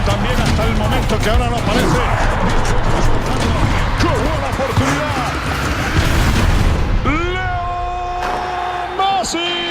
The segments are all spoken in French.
también hasta el momento que ahora no aparece. ¡Qué buena oportunidad! ¡Leo Messi!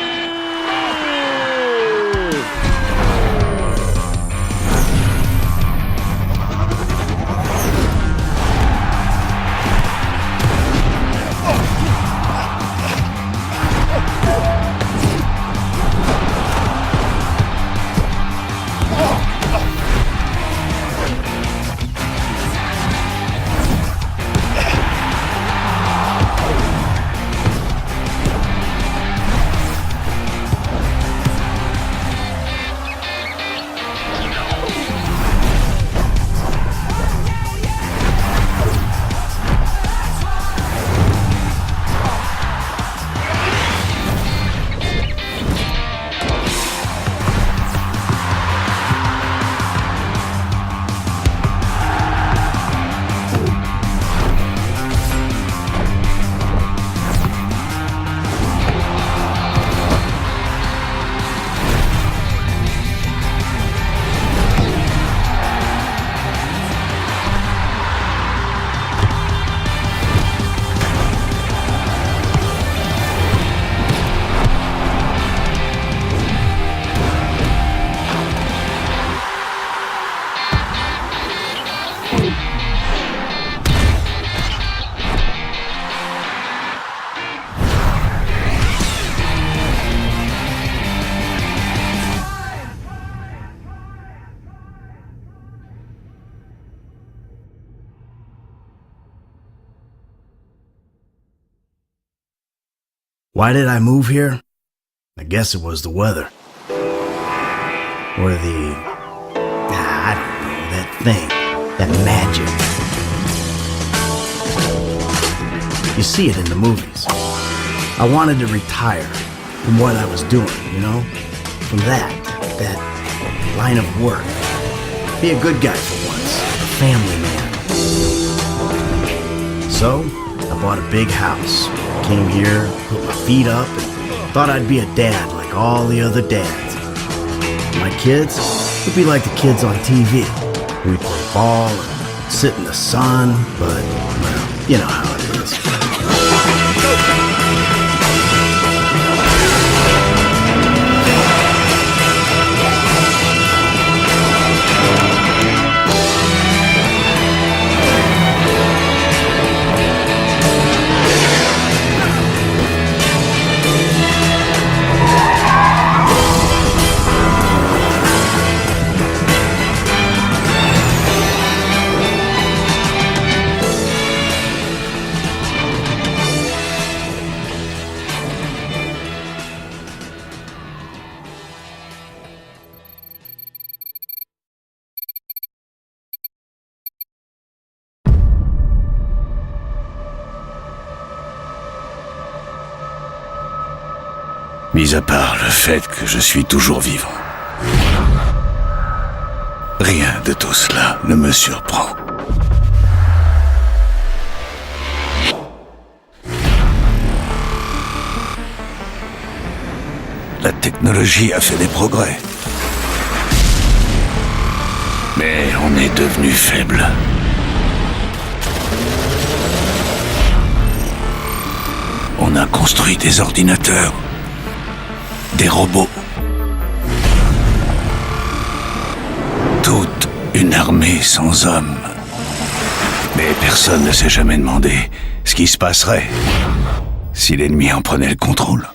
Why did I move here? I guess it was the weather. Or I don't know, that thing, that magic. You see it in the movies. I wanted to retire from what I was doing, you know? From that line of work. Be a good guy for once, a family man. So, I bought a big house. Came here, put my feet up, and thought I'd be a dad like all the other dads. My kids would be like the kids on TV. We'd play ball and sit in the sun, but, well, you know how it is. Mis à part le fait que je suis toujours vivant. Rien de tout cela ne me surprend. La technologie a fait des progrès. Mais on est devenu faible. On a construit des ordinateurs, des robots. Toute une armée sans hommes. Mais personne ne s'est jamais demandé ce qui se passerait si l'ennemi en prenait le contrôle.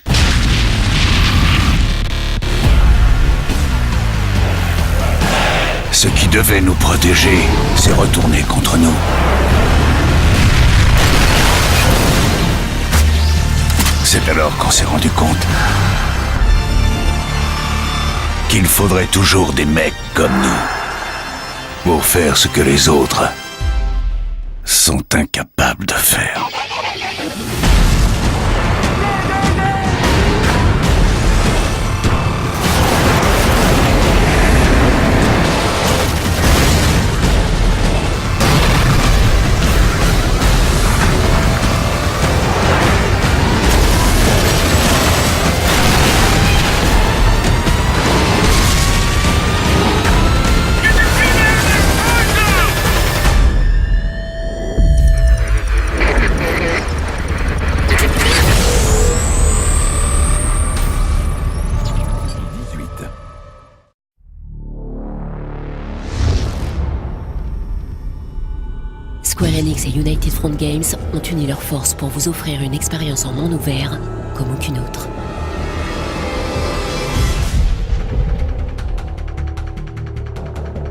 Ce qui devait nous protéger s'est retourné contre nous. C'est alors qu'on s'est rendu compte qu'il faudrait toujours des mecs comme nous pour faire ce que les autres sont incapables de faire. Square Enix et United Front Games ont uni leurs forces pour vous offrir une expérience en monde ouvert comme aucune autre.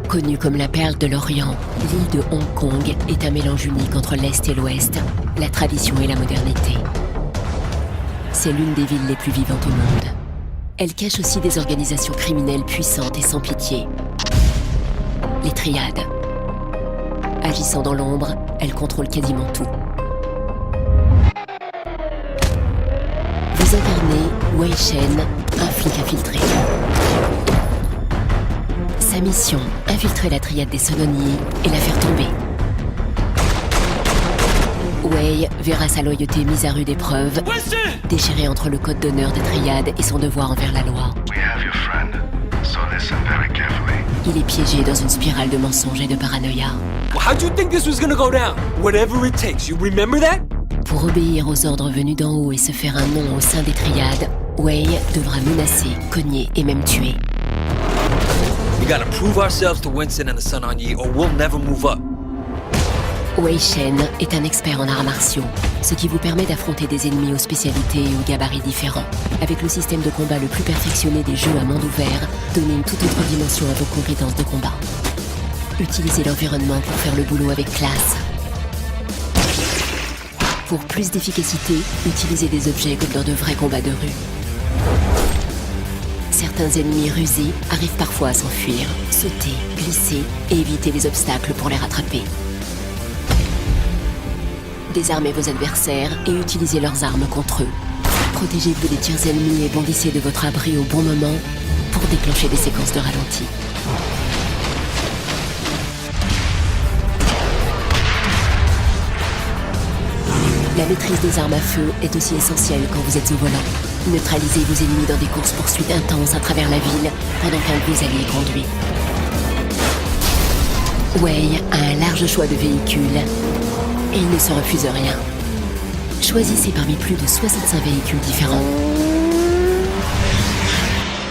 Connue comme la perle de l'Orient, l'île de Hong Kong est un mélange unique entre l'Est et l'Ouest, la tradition et la modernité. C'est l'une des villes les plus vivantes au monde. Elle cache aussi des organisations criminelles puissantes et sans pitié. Les Triades. Agissant dans l'ombre, elles contrôlent quasiment tout. Vous incarnez Wei Shen, un flic infiltré. Sa mission, infiltrer la Triade des Sononiers et la faire tomber. Wei verra sa loyauté mise à rude épreuve, déchirée entre le code d'honneur des Triades et son devoir envers la loi. Il est piégé dans une spirale de mensonges et de paranoïa. How'd you think this was gonna go down? Whatever it takes, you remember that? Pour obéir aux ordres venus d'en haut et se faire un nom au sein des Triades, Wei devra menacer, cogner et même tuer. We gotta prove ourselves to Winston and the Sun On Yee or we'll never move up. Wei Shen est un expert en arts martiaux, ce qui vous permet d'affronter des ennemis aux spécialités et aux gabarits différents. Avec le système de combat le plus perfectionné des jeux à monde ouvert, donnez une toute autre dimension à vos compétences de combat. Utilisez l'environnement pour faire le boulot avec classe. Pour plus d'efficacité, utilisez des objets comme dans de vrais combats de rue. Certains ennemis rusés arrivent parfois à s'enfuir. Sautez, glissez et évitez les obstacles pour les rattraper. Désarmez vos adversaires et utilisez leurs armes contre eux. Protégez-vous des tirs ennemis et bondissez de votre abri au bon moment pour déclencher des séquences de ralenti. La maîtrise des armes à feu est aussi essentielle quand vous êtes au volant. Neutralisez vos ennemis dans des courses-poursuites intenses à travers la ville pendant qu'un de vos alliés conduit. Wei a un large choix de véhicules et il ne se refuse rien. Choisissez parmi plus de 65 véhicules différents.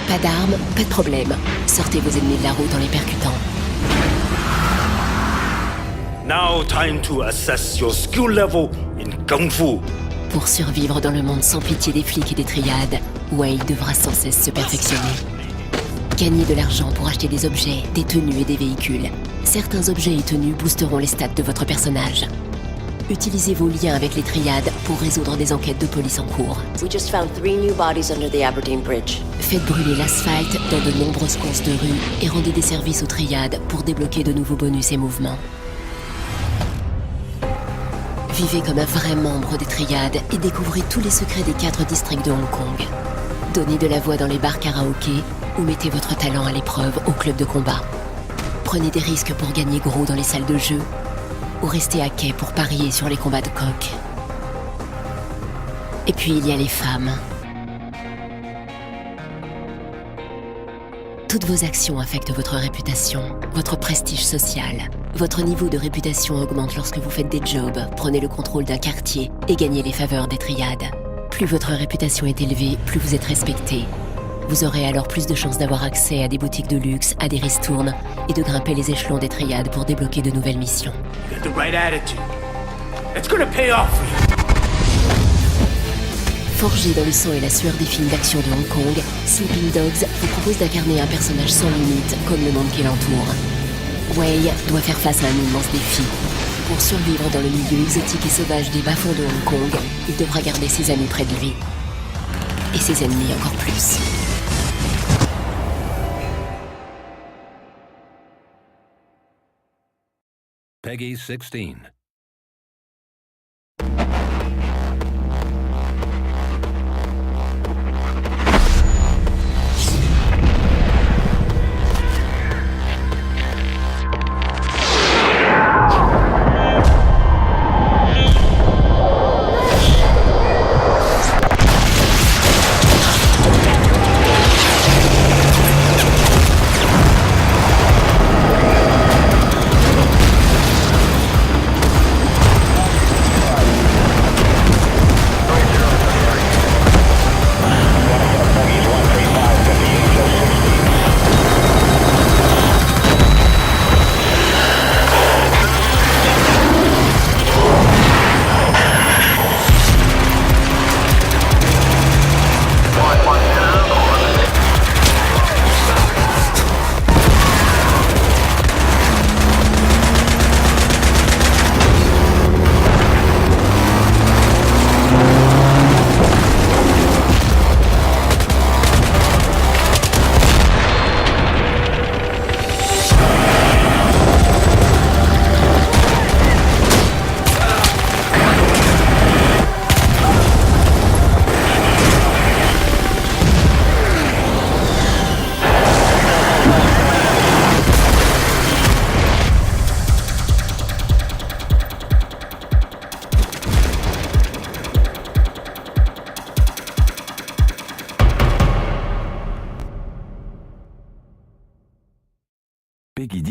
Pas d'armes, pas de problème. Sortez vos ennemis de la route en les percutant. Now time to assess your skill level in Kung Fu. Pour survivre dans le monde sans pitié des flics et des triades, Wei devra sans cesse se perfectionner. Gagnez de l'argent pour acheter des objets, des tenues et des véhicules. Certains objets et tenues boosteront les stats de votre personnage. Utilisez vos liens avec les triades pour résoudre des enquêtes de police en cours. We just found 3 new bodies under the Aberdeen Bridge. Faites brûler l'asphalte dans de nombreuses courses de rue et rendez des services aux triades pour débloquer de nouveaux bonus et mouvements. Vivez comme un vrai membre des triades et découvrez tous les secrets des 4 districts de Hong Kong. Donnez de la voix dans les bars karaoké ou mettez votre talent à l'épreuve au club de combat. Prenez des risques pour gagner gros dans les salles de jeu ou restez à quai pour parier sur les combats de coq. Et puis il y a les femmes. Toutes vos actions affectent votre réputation, votre prestige social. Votre niveau de réputation augmente lorsque vous faites des jobs, prenez le contrôle d'un quartier et gagnez les faveurs des triades. Plus votre réputation est élevée, plus vous êtes respecté. Vous aurez alors plus de chances d'avoir accès à des boutiques de luxe, à des ristournes et de grimper les échelons des triades pour débloquer de nouvelles missions. You got the right attitude. It's gonna pay off for you. Forgé dans le sang et la sueur des films d'action de Hong Kong, Sleeping Dogs vous propose d'incarner un personnage sans limite, comme le monde qui l'entoure. Wei doit faire face à un immense défi. Pour survivre dans le milieu exotique et sauvage des bas-fonds de Hong Kong, il devra garder ses amis près de lui. Et ses ennemis encore plus. Peggy 16.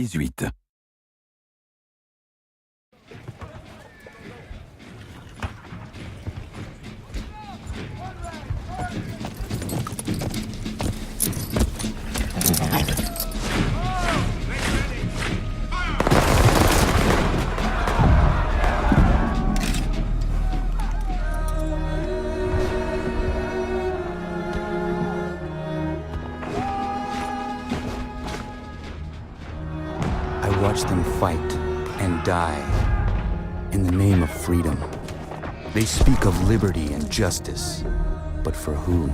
2018. I watch them fight and die in the name of freedom. They speak of liberty and justice, but for who?